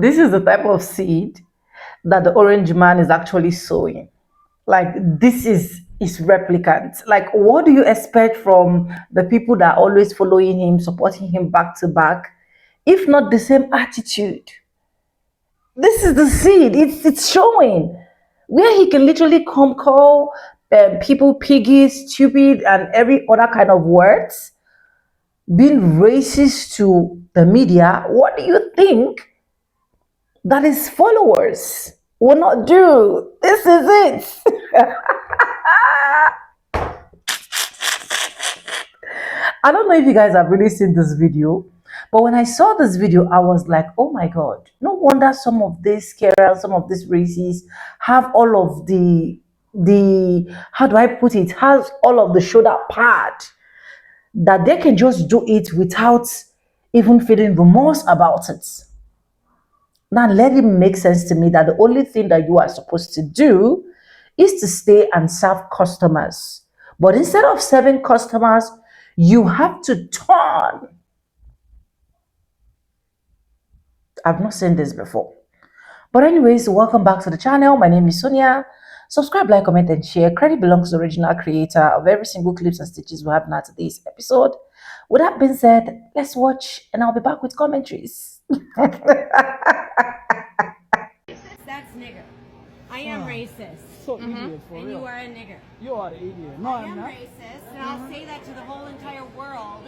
This is the type of seed that the orange man is actually sowing. Like this is replicant. Like what do you expect from the people that are always following him, supporting him back to back, if not the same attitude? This is the seed. It's showing where he can literally come call people piggy, stupid, and every other kind of words, being racist to the media. What do you think that his followers will not do? This is it. I don't know if you guys have really seen this video, but when I saw this video, I was like, oh my God, no wonder some of these carers, some of these races have all of how do I put it, has all of the shoulder pad that they can just do it without even feeling remorse about it. Now, let it make sense to me that the only thing that you are supposed to do is to stay and serve customers. But instead of serving customers, you have to turn. I've not seen this before. But anyways, welcome back to the channel. My name is Sonia. Subscribe, like, comment, and share. Credit belongs to the original creator of every single clips and stitches we have in today's episode. With that being said, let's watch and I'll be back with commentaries. That's nigger. I am racist. So idiot, for and real. you are a nigger. You are an idiot. No, I I'm am not. racist, and I'll say that to the whole entire world.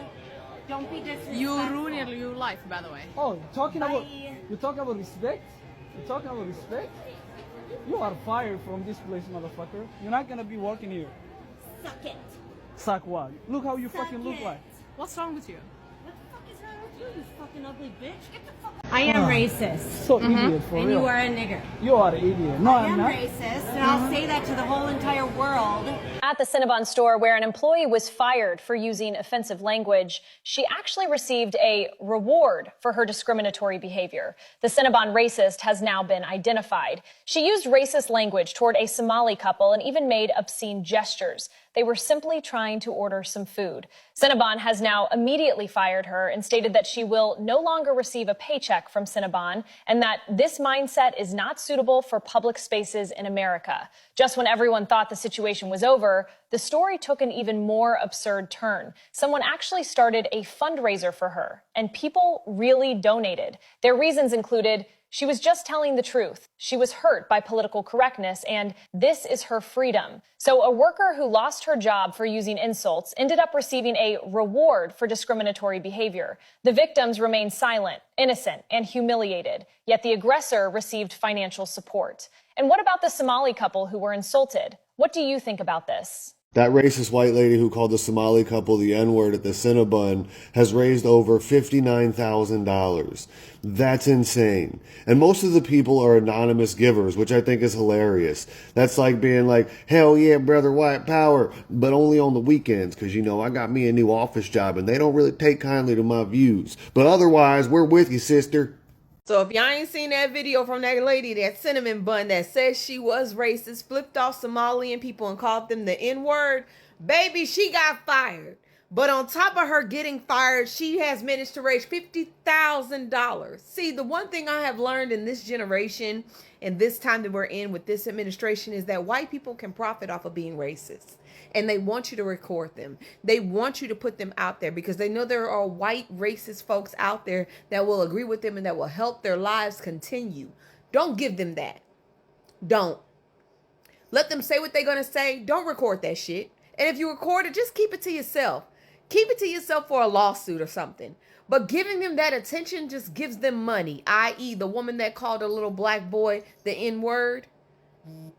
Don't be disrespectful. You ruin your life, by the way. Oh, talking about Bye. you talking about respect? You talking about respect? You are fired from this place, motherfucker. You're not gonna be working here. Suck it. Suck what? Look how you Suck fucking look it. like. What's wrong with you? What the fuck is wrong with you, you fucking ugly bitch? Get the fuck. I am racist. So idiot, for And real. you are a nigger. You are an idiot. No, I I'm am not. racist, and I'll say that to the whole entire world. At the Cinnabon store where an employee was fired for using offensive language, she actually received a reward for her discriminatory behavior. The Cinnabon racist has now been identified. She used racist language toward a Somali couple and even made obscene gestures. They were simply trying to order some food. Cinnabon has now immediately fired her and stated that she will no longer receive a paycheck from Cinnabon and that this mindset is not suitable for public spaces in America. Just when everyone thought the situation was over, the story took an even more absurd turn. Someone actually started a fundraiser for her, and people really donated. Their reasons included she was just telling the truth. She was hurt by political correctness, and this is her freedom. So a worker who lost her job for using insults ended up receiving a reward for discriminatory behavior. The victims remained silent, innocent, and humiliated, yet the aggressor received financial support. And what about the Somali couple who were insulted? What do you think about this? That racist white lady who called the Somali couple the N-word at the Cinnabon has raised over $59,000. That's insane. And most of the people are anonymous givers, which I think is hilarious. That's like being like, hell yeah, brother, white power, but only on the weekends because, you know, I got me a new office job and they don't really take kindly to my views. But otherwise, we're with you, sister. So if y'all ain't seen that video from that lady, that cinnamon bun that says she was racist, flipped off Somalian people and called them the N-word, baby, she got fired. But on top of her getting fired, she has managed to raise $50,000. See, the one thing I have learned in this generation and this time that we're in with this administration is that white people can profit off of being racist. And they want you to record them. They want you to put them out there because they know there are white racist folks out there that will agree with them and that will help their lives continue. Don't give them that. Don't. Let them say what they're going to say. Don't record that shit. And if you record it, just keep it to yourself. Keep it to yourself for a lawsuit or something. But giving them that attention just gives them money, i.e. the woman that called a little black boy the N-word.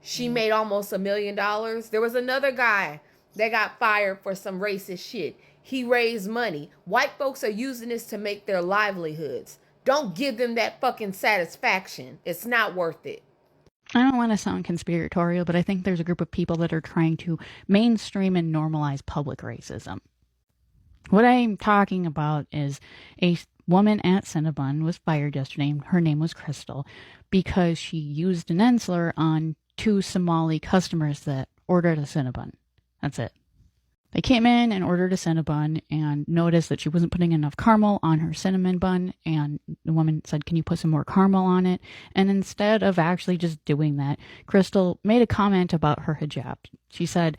She made almost $1 million. There was another guy that got fired for some racist shit. He raised money. White folks are using this to make their livelihoods. Don't give them that fucking satisfaction. It's not worth it. I don't want to sound conspiratorial, but I think there's a group of people that are trying to mainstream and normalize public racism. What I'm talking about is a woman at Cinnabon was fired yesterday. Her name was Crystal because she used an N-slur on 2 Somali customers that ordered a Cinnabon. That's it. They came in and ordered a Cinnabon and noticed that she wasn't putting enough caramel on her cinnamon bun. And the woman said, "Can you put some more caramel on it?" And instead of actually just doing that, Crystal made a comment about her hijab. She said,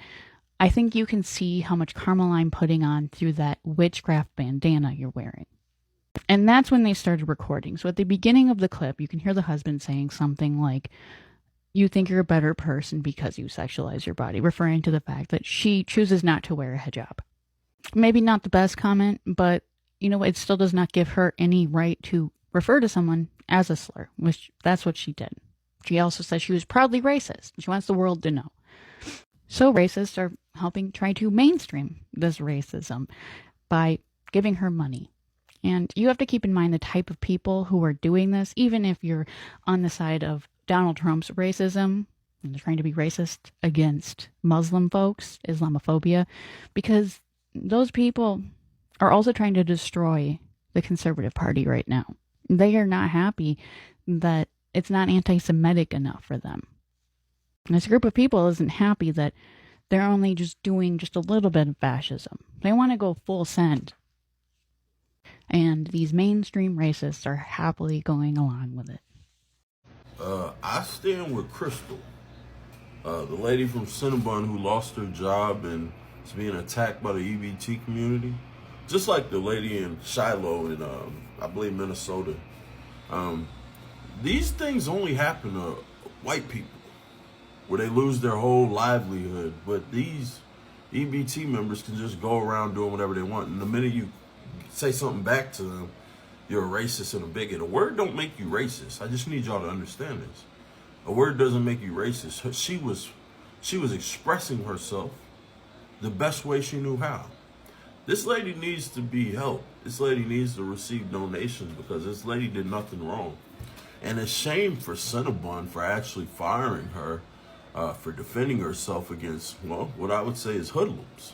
"I think you can see how much caramel I'm putting on through that witchcraft bandana you're wearing." And that's when they started recording. So at the beginning of the clip, you can hear the husband saying something like, "You think you're a better person because you sexualize your body," referring to the fact that she chooses not to wear a hijab. Maybe not the best comment, but it still does not give her any right to refer to someone as a slur, which that's what she did. She also says she was proudly racist. She wants the world to know. So racists are helping try to mainstream this racism by giving her money. And you have to keep in mind the type of people who are doing this, even if you're on the side of Donald Trump's racism, and they're trying to be racist against Muslim folks, Islamophobia, because those people are also trying to destroy the Conservative Party right now. They are not happy that it's not anti-Semitic enough for them. And this group of people isn't happy that they're only just doing just a little bit of fascism. They want to go full send. And these mainstream racists are happily going along with it. I stand with Crystal, the lady from Cinnabon who lost her job and is being attacked by the EBT community, just like the lady in Shiloh in, I believe, Minnesota. These things only happen to white people, where they lose their whole livelihood. But these EBT members can just go around doing whatever they want. And the minute you say something back to them, you're a racist and a bigot. A word don't make you racist. I just need y'all to understand this. A word doesn't make you racist. She was expressing herself the best way she knew how. This lady needs to be helped. This lady needs to receive donations because this lady did nothing wrong. And it's shame for Cinnabon for actually firing her for defending herself against, well, what I would say is hoodlums.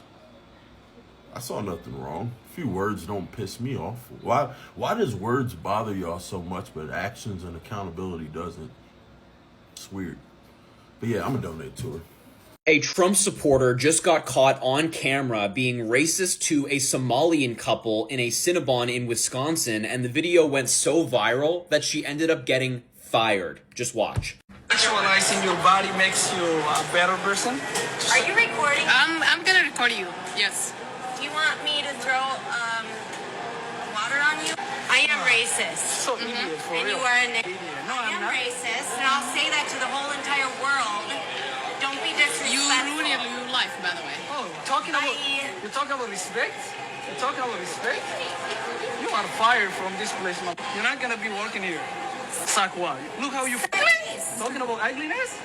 I saw nothing wrong. A few words don't piss me off. Why does words bother y'all so much, but actions and accountability doesn't? It's weird. But yeah, I'm gonna donate to her. A Trump supporter just got caught on camera being racist to a Somalian couple in a Cinnabon in Wisconsin, and the video went so viral that she ended up getting fired. Just watch. Sexualizing your body makes you a better person. Are you recording? I'm gonna record you. Yes. Do you want me to throw water on you? I am racist. So idiot, for And real. you are an Idiot. No, I I'm am not. racist, and I'll say that to the whole entire world. Don't be disrespectful. You ruined your life, by the way. Oh, you're talking about respect? You're talking about respect? You are fired from this place, man. You're not gonna be working here. Sakwa. Look how you talking about ugliness?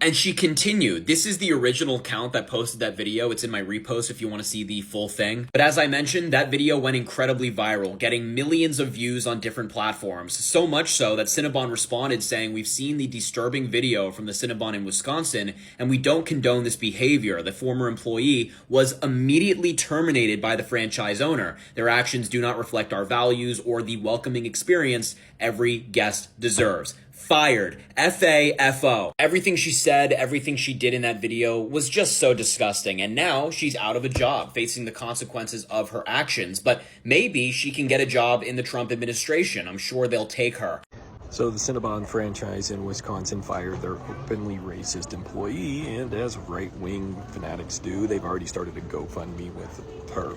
And she continued. This is the original account that posted that video. It's in my repost if you want to see the full thing. But as I mentioned, that video went incredibly viral, getting millions of views on different platforms. So much so that Cinnabon responded saying, "We've seen the disturbing video from the Cinnabon in Wisconsin, and we don't condone this behavior." The former employee was immediately terminated by the franchise owner. Their actions do not reflect our values or the welcoming experience every guest deserves. Fired. F-A-F-O. Everything she said, everything she did in that video was just so disgusting. And now she's out of a job, facing the consequences of her actions. But maybe she can get a job in the Trump administration. I'm sure they'll take her. So the Cinnabon franchise in Wisconsin fired their openly racist employee, and as right-wing fanatics do, they've already started a GoFundMe with her.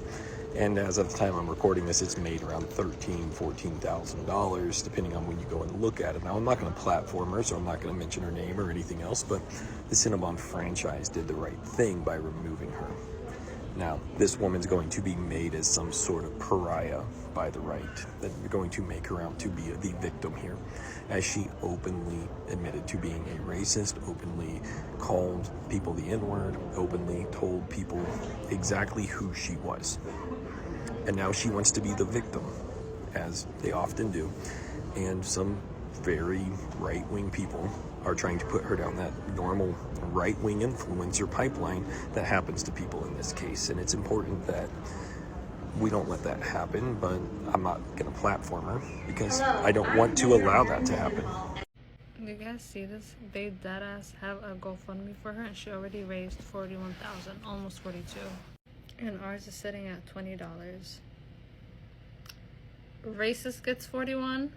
And as of the time I'm recording this, it's made around $14,000, depending on when you go and look at it. Now, I'm not going to platform her, so I'm not going to mention her name or anything else, but the Cinnabon franchise did the right thing by removing her. Now, this woman's going to be made as some sort of pariah by the right. They're going to make her out to be the victim here, as she openly admitted to being a racist, openly called people the N-word, openly told people exactly who she was. And now she wants to be the victim, as they often do. And some very right-wing people are trying to put her down that normal right-wing influencer pipeline that happens to people in this case. And it's important that we don't let that happen, but I'm not going to platform her because I don't want to allow that to happen. You guys see this? They deadass have a GoFundMe for her, and she already raised 41,000, almost 42. And ours is sitting at $20. Racist gets 41.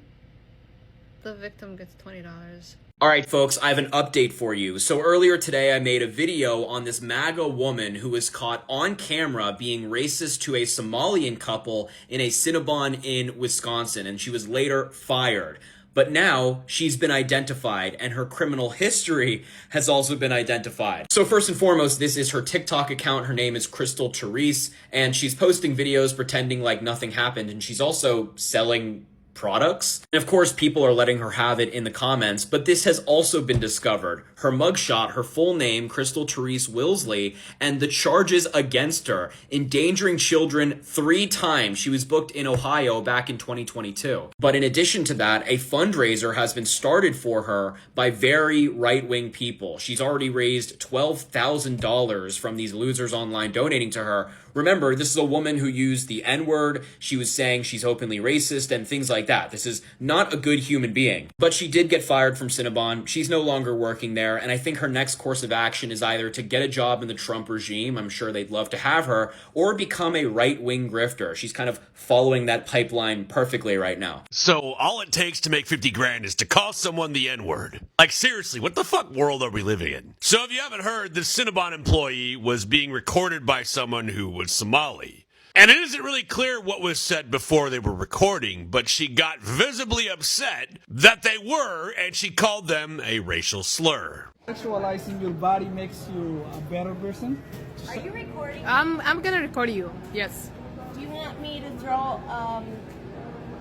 The victim gets $20. Alright folks, I have an update for you. So earlier today I made a video on this MAGA woman who was caught on camera being racist to a Somalian couple in a Cinnabon in Wisconsin, and she was later fired. But now she's been identified and her criminal history has also been identified. So first and foremost, this is her TikTok account. Her name is Crystal Therese, and she's posting videos pretending like nothing happened, and she's also selling products. And of course, people are letting her have it in the comments, but this has also been discovered. Her mugshot, her full name, Crystal Therese Wilsley, and the charges against her: endangering children 3 times. She was booked in Ohio back in 2022. But in addition to that, a fundraiser has been started for her by very right-wing people. She's already raised $12,000 from these losers online donating to her. Remember, this is a woman who used the N-word. She was saying she's openly racist and things like that. This is not a good human being. But she did get fired from Cinnabon. She's no longer working there, and I think her next course of action is either to get a job in the Trump regime — I'm sure they'd love to have her — or become a right-wing grifter. She's kind of following that pipeline perfectly right now. So all it takes to make 50 grand is to call someone the N-word. Like, seriously, what the fuck world are we living in? So if you haven't heard, this Cinnabon employee was being recorded by someone who was Somali. And it isn't really clear what was said before they were recording, but she got visibly upset that they were, and she called them a racial slur. Sexualizing your body makes you a better person. Are you recording? I'm gonna record you. Yes. Do you want me to throw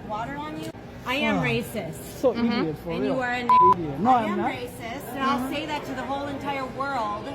water on you? I am racist. So idiot, for And real. you are an Idiot. No, I I'm am not. racist, and I'll say that to the whole entire world.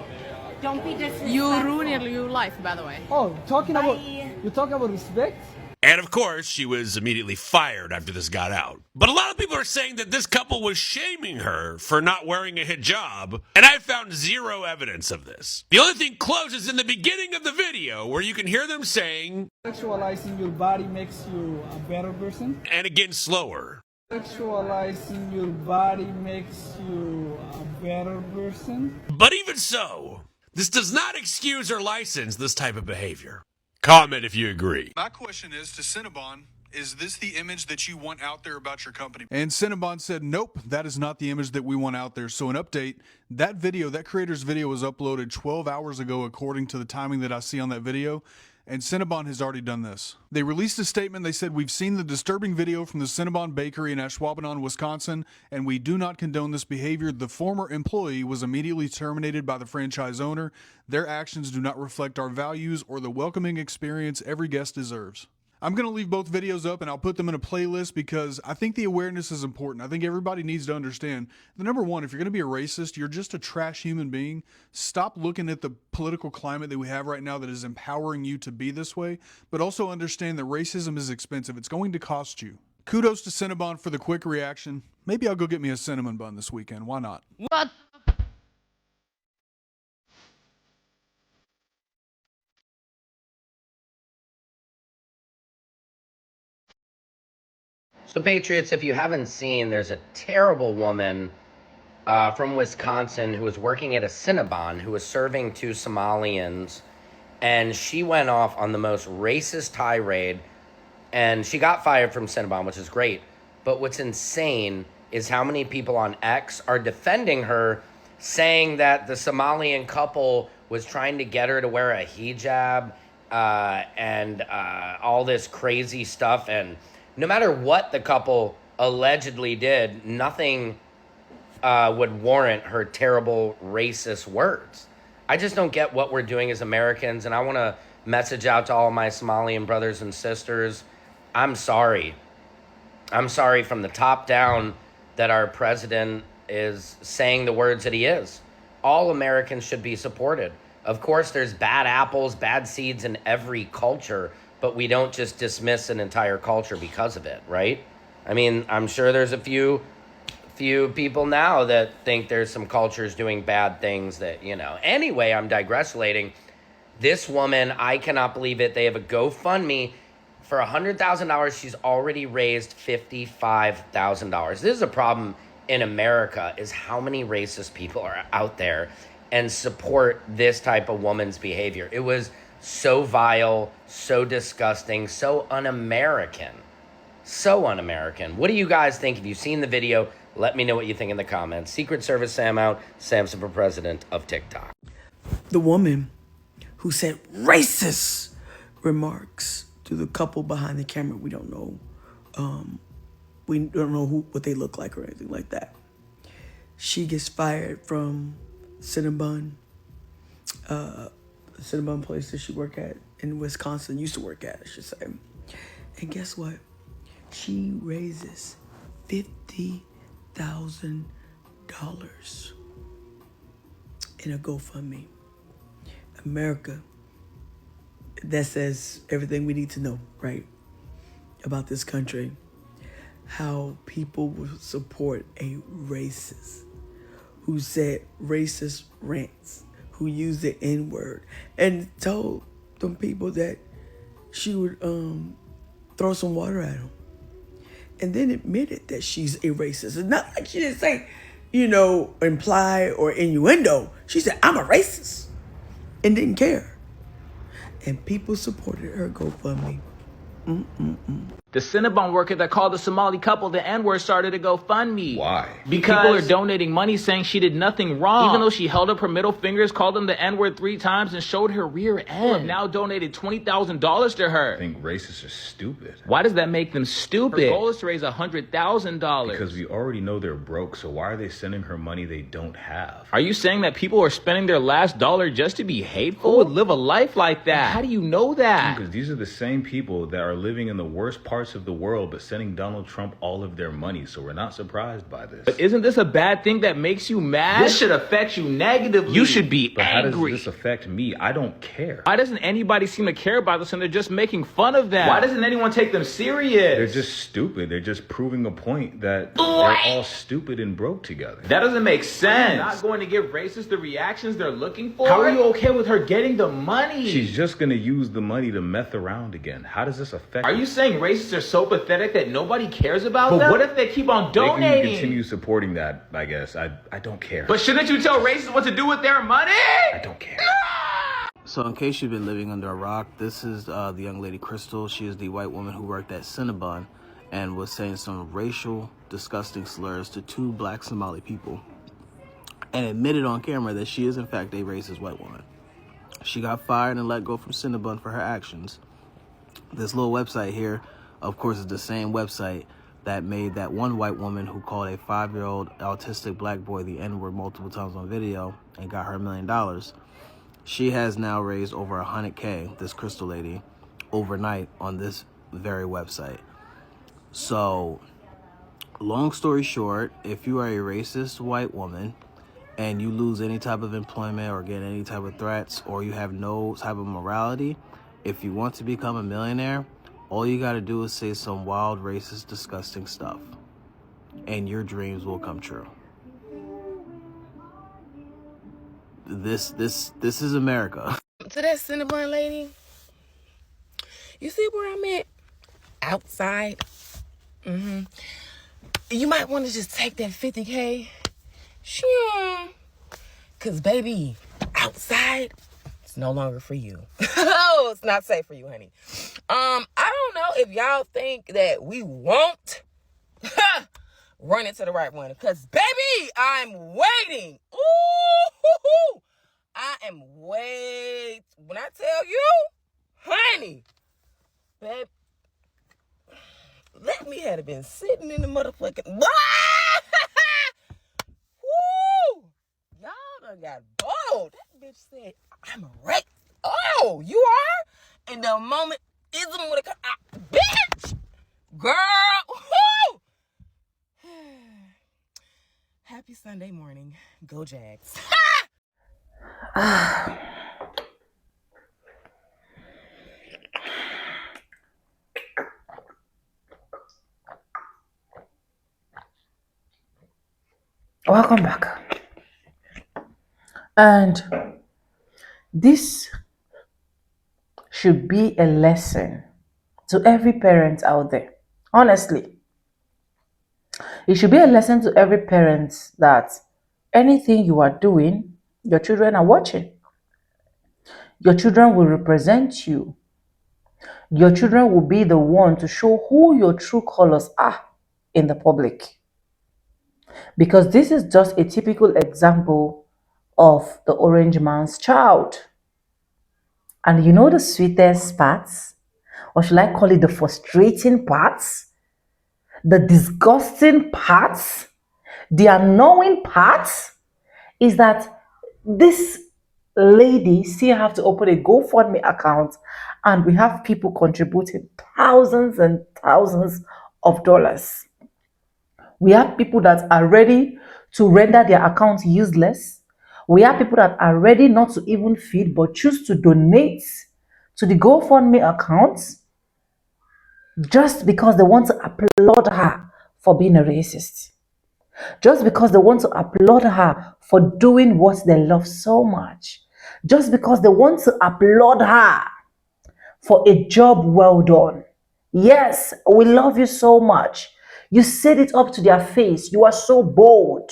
Don't be disrespectful. You ruin your life, by the way. Oh, talking about Bye. you talk about respect. And of course, she was immediately fired after this got out. But a lot of people are saying that this couple was shaming her for not wearing a hijab, and I found zero evidence of this. The only thing close is in the beginning of the video, where you can hear them saying, Sexualizing your body makes you a better person. and again slower. Sexualizing your body makes you a better person. But even so, this does not excuse or license this type of behavior. Comment if you agree. My question is to Cinnabon, is this the image that you want out there about your company? And Cinnabon said, nope, that is not the image that we want out there. So an update, that video, that creator's video was uploaded 12 hours ago according to the timing that I see on that video. And Cinnabon has already done this. They released a statement. They said, we've seen the disturbing video from the Cinnabon Bakery in Ashwaubenon, Wisconsin, and we do not condone this behavior. The former employee was immediately terminated by the franchise owner. Their actions do not reflect our values or the welcoming experience every guest deserves. I'm going to leave both videos up and I'll put them in a playlist because I think the awareness is important. I think everybody needs to understand that, number one, if you're going to be a racist, you're just a trash human being. Stop looking at the political climate that we have right now that is empowering you to be this way, but also understand that racism is expensive. It's going to cost you. Kudos to Cinnabon for the quick reaction. Maybe I'll go get me a cinnamon bun this weekend. Why not? What? So, Patriots, if you haven't seen, there's a terrible woman from Wisconsin who was working at a Cinnabon who was serving 2 Somalians, and she went off on the most racist tirade, and she got fired from Cinnabon, which is great. But what's insane is how many people on X are defending her, saying that the Somalian couple was trying to get her to wear a hijab and all this crazy stuff. And no matter what the couple allegedly did, nothing would warrant her terrible racist words. I just don't get what we're doing as Americans, and I want to message out to all my Somalian brothers and sisters. I'm sorry. I'm sorry from the top down that our president is saying the words that he is. All Americans should be supported. Of course, there's bad apples, bad seeds in every culture, but we don't just dismiss an entire culture because of it, right? I mean, I'm sure there's a few people now that think there's some cultures doing bad things that, you know. Anyway, I'm digressing. This woman, I cannot believe it. They have a GoFundMe. For $100,000, she's already raised $55,000. This is a problem in America, is how many racist people are out there and support this type of woman's behavior. It was So vile, so disgusting, so un-American. So un-American. What do you guys think? If you've seen the video, let me know what you think in the comments. Secret Service Sam out. Samson for president of TikTok. The woman who said racist remarks to the couple behind the camera. We don't know. We don't know what they look like or anything like that. She gets fired from Cinnabon, Cinnabon place that she worked at in Wisconsin, used to work at, I should say. And guess what? She raises $50,000 in a GoFundMe. America, that says everything we need to know, right, about this country. How people will support a racist who said racist rants, who used the N-word, and told them people that she would throw some water at them, and then admitted that she's a racist. It's not like she didn't say, imply or innuendo. She said, I'm a racist, and didn't care. And people supported her GoFundMe. The Cinnabon worker that called the Somali couple the N-word started a GoFundMe. Why? Because people are donating money saying she did nothing wrong. Even though she held up her middle fingers, called them the N-word 3 times, and showed her rear end. People have now donated $20,000 to her. I think racists are stupid. Why does that make them stupid? Her goal is to raise $100,000. Because we already know they're broke, so why are they sending her money they don't have? Are you saying that people are spending their last dollar just to be hateful? Who would live a life like that? How do you know that? Because these are the same people that are living in the worst parts of the world, but sending Donald Trump all of their money, so we're not surprised by this. But isn't this a bad thing that makes you mad? This should affect you negatively. You should be but angry. How does this affect me? I don't care. Why doesn't anybody seem to care about this and they're just making fun of them? Why doesn't anyone take them serious? They're just stupid. They're just proving a point that they're all stupid and broke together. That doesn't make sense. You're not going to give racists the reactions they're looking for? How are you okay with her getting the money? She's just going to use the money to meth around again. How does this affect Are you saying racists are so pathetic that nobody cares about them? But what if they keep on donating? They can continue supporting that, I guess. I don't care. But shouldn't you tell racists what to do with their money? I don't care. So in case you've been living under a rock, this is the young lady Crystal. She is the white woman who worked at Cinnabon and was saying some racial, disgusting slurs to 2 black Somali people and admitted on camera that she is in fact a racist white woman. She got fired and let go from Cinnabon for her actions. This little website here, of course, is the same website that made that one white woman who called a 5-year-old autistic black boy the N-word multiple times on video and got her $1 million. She has now raised over $100K, this Crystal lady, overnight on this very website. So, long story short, if you are a racist white woman and you lose any type of employment or get any type of threats or you have no type of morality, if you want to become a millionaire, all you gotta do is say some wild, racist, disgusting stuff, and your dreams will come true. This is America. To that Cinnabon lady, you see where I'm at? Outside. You might want to just take that 50K. Sure. Cause baby, outside, it's no longer for you. Oh, it's not safe for you, honey. I don't know if y'all think that we won't run into the right one. Cause baby, I'm waiting. Ooh, I am wait. When I tell you, honey, babe, let me have been sitting in the motherfucking. Woo! Y'all done got bold. That bitch said, I'm a wreck. Oh, you are? And the moment ism would have come. Bitch! Girl! Woo! Happy Sunday morning. Go Jags. Welcome back. And this should be a lesson to every parent out there. Honestly, it should be a lesson to every parent that anything you are doing, your children are watching. Your children will represent you. Your children will be the one to show who your true colors are in the public. Because this is just a typical example of the orange man's child. And you know the sweetest parts? Or should I call it the frustrating parts? The disgusting parts? The annoying parts? Is that this lady still have to open a GoFundMe account and we have people contributing thousands and thousands of dollars. We have people that are ready to render their accounts useless. We have people that are ready not to even feed but choose to donate to the GoFundMe accounts just because they want to applaud her for being a racist. Just because they want to applaud her for doing what they love so much. Just because they want to applaud her for a job well done. Yes, we love you so much. You said it up to their face. You are so bold.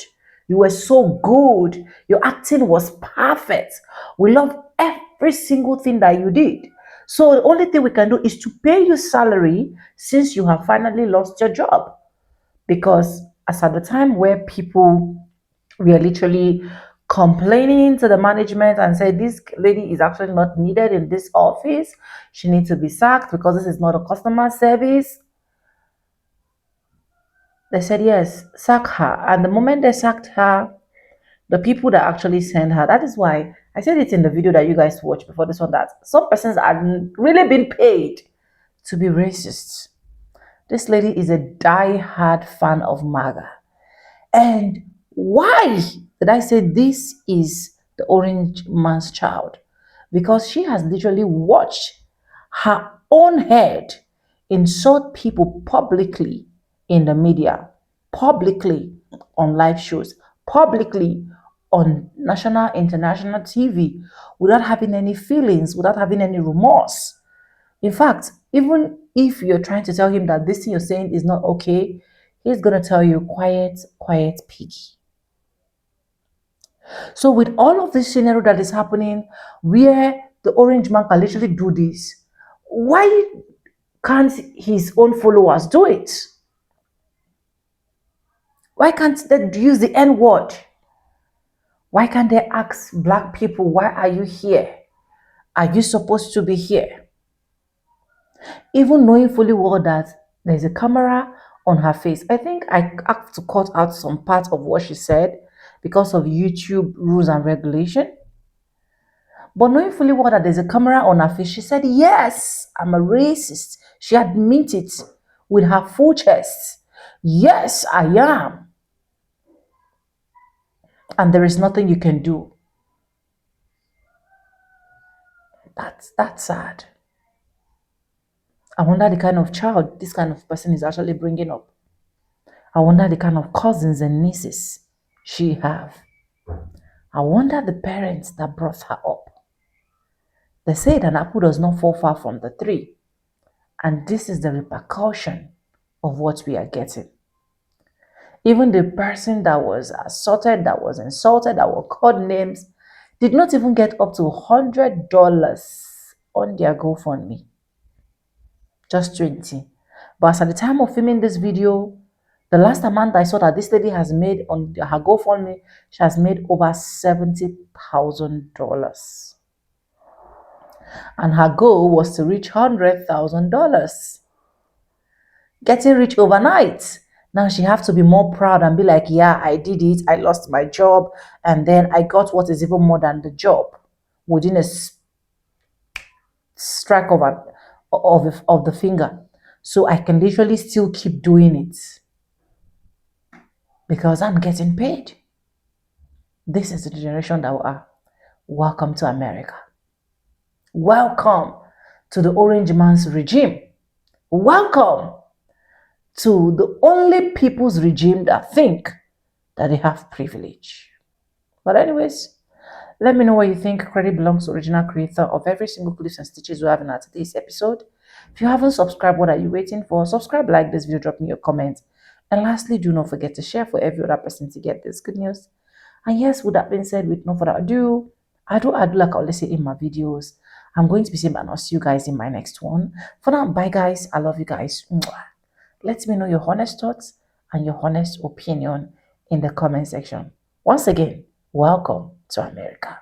You were so good. Your acting was perfect. We love every single thing that you did. So the only thing we can do is to pay you salary since you have finally lost your job. Because as at the time where people were literally complaining to the management and said this lady is actually not needed in this office, she needs to be sacked because this is not a customer service, they said yes, sack her. And the moment they sacked her, the people that actually sent her, that is why I said it in the video that you guys watched before this one, that some persons are really been paid to be racist. This lady is a die-hard fan of MAGA. And why did I say this is the orange man's child? Because she has literally watched her own head insult people publicly in the media, publicly on live shows, publicly on national, international TV, without having any feelings, without having any remorse. In fact, even if you're trying to tell him that this thing you're saying is not okay, he's going to tell you, quiet, quiet, piggy. So with all of this scenario that is happening, where the orange man can literally do this, why can't his own followers do it? Why can't they use the N word? Why can't they ask black people, why are you here? Are you supposed to be here? Even knowing fully well that there's a camera on her face. I think I have to cut out some part of what she said because of YouTube rules and regulation. But knowing fully well that there's a camera on her face, she said, yes, I'm a racist. She admitted it with her full chest. Yes, I am. And there is nothing you can do. That's sad. I wonder the kind of child this kind of person is actually bringing up. I wonder the kind of cousins and nieces she have. I wonder the parents that brought her up. They say an apple does not fall far from the tree. And this is the repercussion of what we are getting. Even the person that was assaulted, that was insulted, that were called names, did not even get up to $100 on their GoFundMe. Just 20. But as at the time of filming this video, the last amount I saw that this lady has made on her GoFundMe, she has made over $70,000. And her goal was to reach $100,000. Getting rich overnight. Now she have to be more proud and be like, yeah, I did it. I lost my job. And then I got what is even more than the job within a strike of the finger. So I can literally still keep doing it because I'm getting paid. This is the generation that we are. Welcome to America. Welcome to the orange man's regime. Welcome to the only people's regime that think that they have privilege. But anyways, let me know what you think. Credit belongs to original creator of every single clips and stitches we have in our today's episode. If you haven't subscribed, what are you waiting for? Subscribe, like this video, drop me your comment. And lastly, do not forget to share for every other person to get this good news. And yes, with that being said, with no further ado, I do like I always say in my videos. I'm going to be saying, and I'll see you guys in my next one. For now, bye guys. I love you guys. Mwah. Let me know your honest thoughts and your honest opinion in the comment section. Once again, welcome to America.